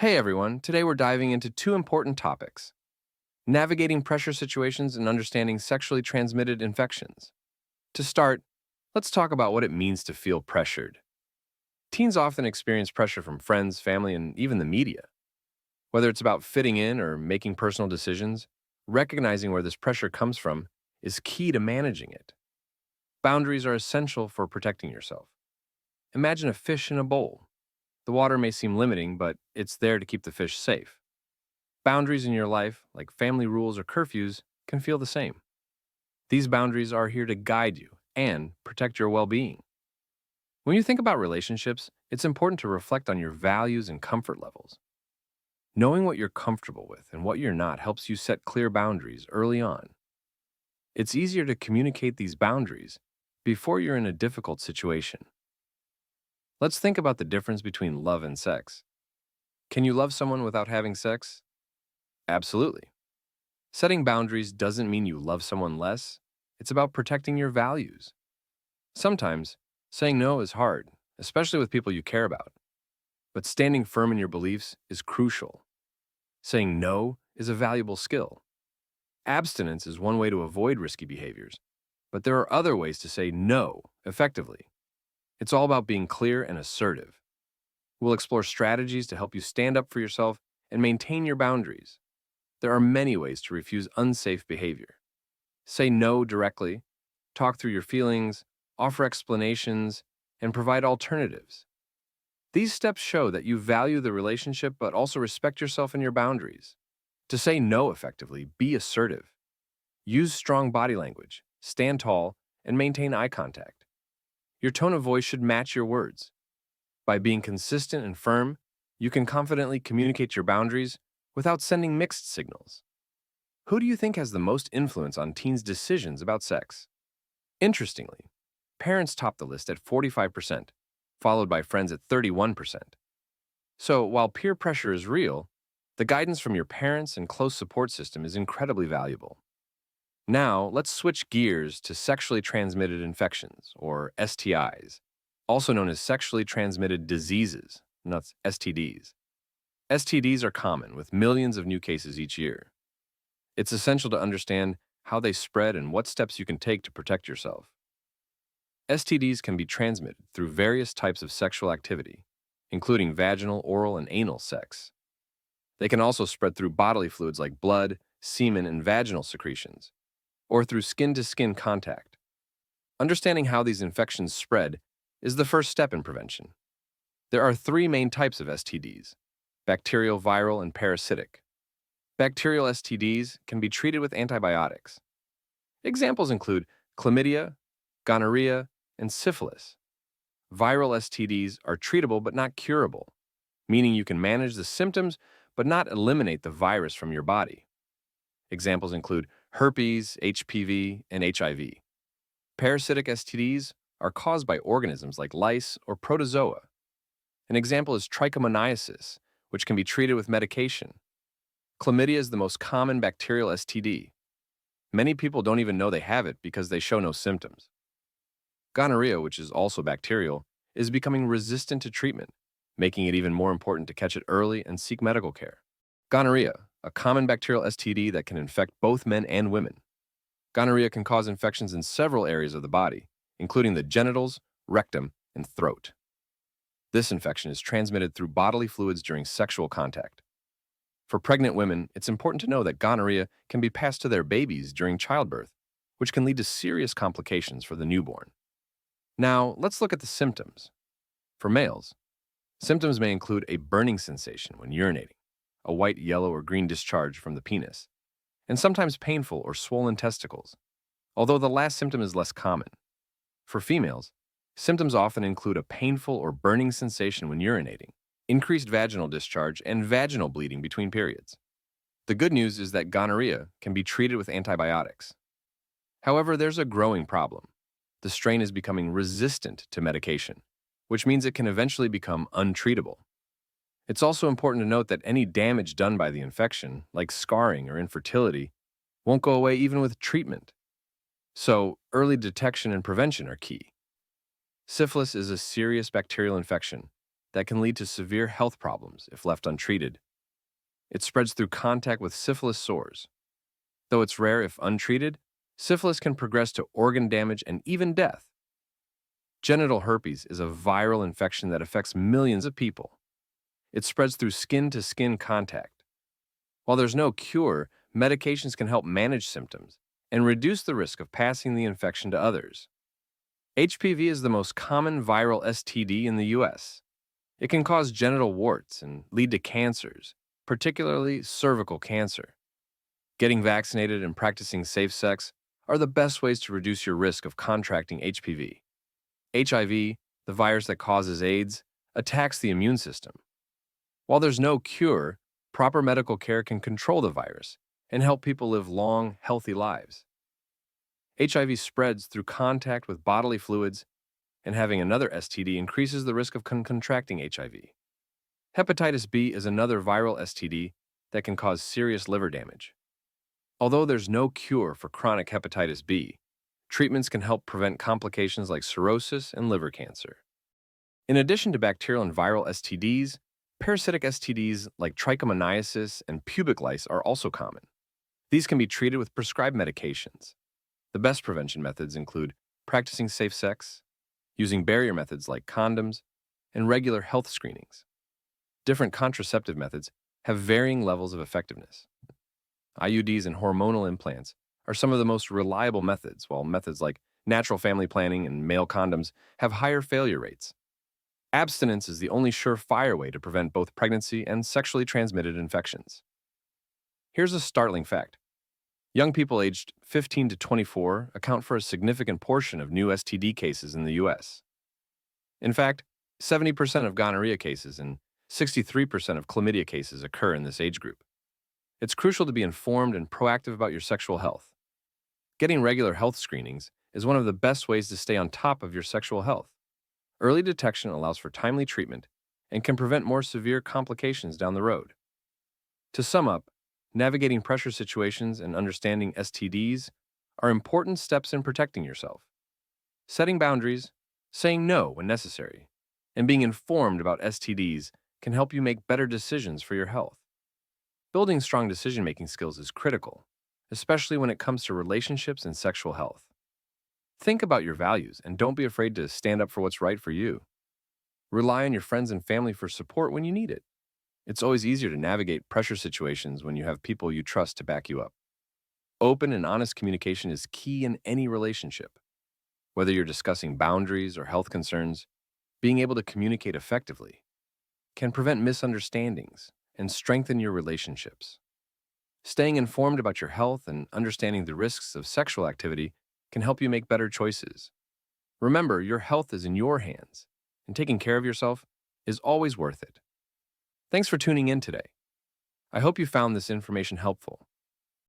Hey everyone, today we're diving into two important topics: navigating pressure situations and understanding sexually transmitted infections. To start, let's talk about what it means to feel pressured. Teens often experience pressure from friends, family, and even the media. Whether it's about fitting in or making personal decisions, recognizing where this pressure comes from is key to managing it. Boundaries are essential for protecting yourself. Imagine a fish in a bowl. The water may seem limiting, but it's there to keep the fish safe. Boundaries in your life, like family rules or curfews, can feel the same. These boundaries are here to guide you and protect your well being. When you think about relationships, it's important to reflect on your values and comfort levels. Knowing what you're comfortable with and what you're not helps you set clear boundaries early on. It's easier to communicate these boundaries before you're in a difficult situation. Let's think about the difference between love and sex. Can you love someone without having sex? Absolutely. Setting boundaries doesn't mean you love someone less. It's about protecting your values. Sometimes, saying no is hard, especially with people you care about. But standing firm in your beliefs is crucial. Saying no is a valuable skill. Abstinence is one way to avoid risky behaviors, but there are other ways to say no effectively. It's all about being clear and assertive. We'll explore strategies to help you stand up for yourself and maintain your boundaries. There are many ways to refuse unsafe behavior. Say no directly, talk through your feelings, offer explanations, and provide alternatives. These steps show that you value the relationship but also respect yourself and your boundaries. To say no effectively, be assertive. Use strong body language, stand tall, and maintain eye contact. Your tone of voice should match your words. By being consistent and firm, you can confidently communicate your boundaries without sending mixed signals. Who do you think has the most influence on teens' decisions about sex? Interestingly, parents top the list at 45%, followed by friends at 31%. So, while peer pressure is real, the guidance from your parents and close support system is incredibly valuable. Now, let's switch gears to sexually transmitted infections, or STIs, also known as sexually transmitted diseases, and that's STDs. STDs are common, with millions of new cases each year. It's essential to understand how they spread and what steps you can take to protect yourself. STDs can be transmitted through various types of sexual activity, including vaginal, oral, and anal sex. They can also spread through bodily fluids like blood, semen, and vaginal secretions, or through skin-to-skin contact. Understanding how these infections spread is the first step in prevention. There are three main types of STDs: bacterial, viral, and parasitic. Bacterial STDs can be treated with antibiotics. Examples include chlamydia, gonorrhea, and syphilis. Viral STDs are treatable but not curable, meaning you can manage the symptoms but not eliminate the virus from your body. Examples include herpes, HPV, and HIV. Parasitic STDs are caused by organisms like lice or protozoa. An example is trichomoniasis, which can be treated with medication. Chlamydia is the most common bacterial STD. Many people don't even know they have it because they show no symptoms. Gonorrhea, which is also bacterial, is becoming resistant to treatment, making it even more important to catch it early and seek medical care. Gonorrhea, a common bacterial STD that can infect both men and women. Gonorrhea can cause infections in several areas of the body, including the genitals, rectum, and throat. This infection is transmitted through bodily fluids during sexual contact. For pregnant women, it's important to know that gonorrhea can be passed to their babies during childbirth, which can lead to serious complications for the newborn. Now, let's look at the symptoms. For males, symptoms may include a burning sensation when urinating, a white, yellow, or green discharge from the penis, and sometimes painful or swollen testicles, although the last symptom is less common. For females, symptoms often include a painful or burning sensation when urinating, increased vaginal discharge, and vaginal bleeding between periods. The good news is that gonorrhea can be treated with antibiotics. However, there's a growing problem. The strain is becoming resistant to medication, which means it can eventually become untreatable. It's also important to note that any damage done by the infection, like scarring or infertility, won't go away even with treatment. So, early detection and prevention are key. Syphilis is a serious bacterial infection that can lead to severe health problems if left untreated. It spreads through contact with syphilis sores. Though it's rare if untreated, syphilis can progress to organ damage and even death. Genital herpes is a viral infection that affects millions of people. It spreads through skin-to-skin contact. While there's no cure, medications can help manage symptoms and reduce the risk of passing the infection to others. HPV is the most common viral STD in the US. It can cause genital warts and lead to cancers, particularly cervical cancer. Getting vaccinated and practicing safe sex are the best ways to reduce your risk of contracting HPV. HIV, the virus that causes AIDS, attacks the immune system. While there's no cure, proper medical care can control the virus and help people live long, healthy lives. HIV spreads through contact with bodily fluids, and having another STD increases the risk of contracting HIV. Hepatitis B is another viral STD that can cause serious liver damage. Although there's no cure for chronic hepatitis B, treatments can help prevent complications like cirrhosis and liver cancer. In addition to bacterial and viral STDs, parasitic STDs like trichomoniasis and pubic lice are also common. These can be treated with prescribed medications. The best prevention methods include practicing safe sex, using barrier methods like condoms, and regular health screenings. Different contraceptive methods have varying levels of effectiveness. IUDs and hormonal implants are some of the most reliable methods, while methods like natural family planning and male condoms have higher failure rates. Abstinence is the only surefire way to prevent both pregnancy and sexually transmitted infections. Here's a startling fact. Young people aged 15 to 24 account for a significant portion of new STD cases in the US. In fact, 70% of gonorrhea cases and 63% of chlamydia cases occur in this age group. It's crucial to be informed and proactive about your sexual health. Getting regular health screenings is one of the best ways to stay on top of your sexual health. Early detection allows for timely treatment and can prevent more severe complications down the road. To sum up, navigating pressure situations and understanding STDs are important steps in protecting yourself. Setting boundaries, saying no when necessary, and being informed about STDs can help you make better decisions for your health. Building strong decision-making skills is critical, especially when it comes to relationships and sexual health. Think about your values and don't be afraid to stand up for what's right for you. Rely on your friends and family for support when you need it. It's always easier to navigate pressure situations when you have people you trust to back you up. Open and honest communication is key in any relationship. Whether you're discussing boundaries or health concerns, being able to communicate effectively can prevent misunderstandings and strengthen your relationships. Staying informed about your health and understanding the risks of sexual activity can help you make better choices. Remember, your health is in your hands, and taking care of yourself is always worth it. Thanks for tuning in today. I hope you found this information helpful.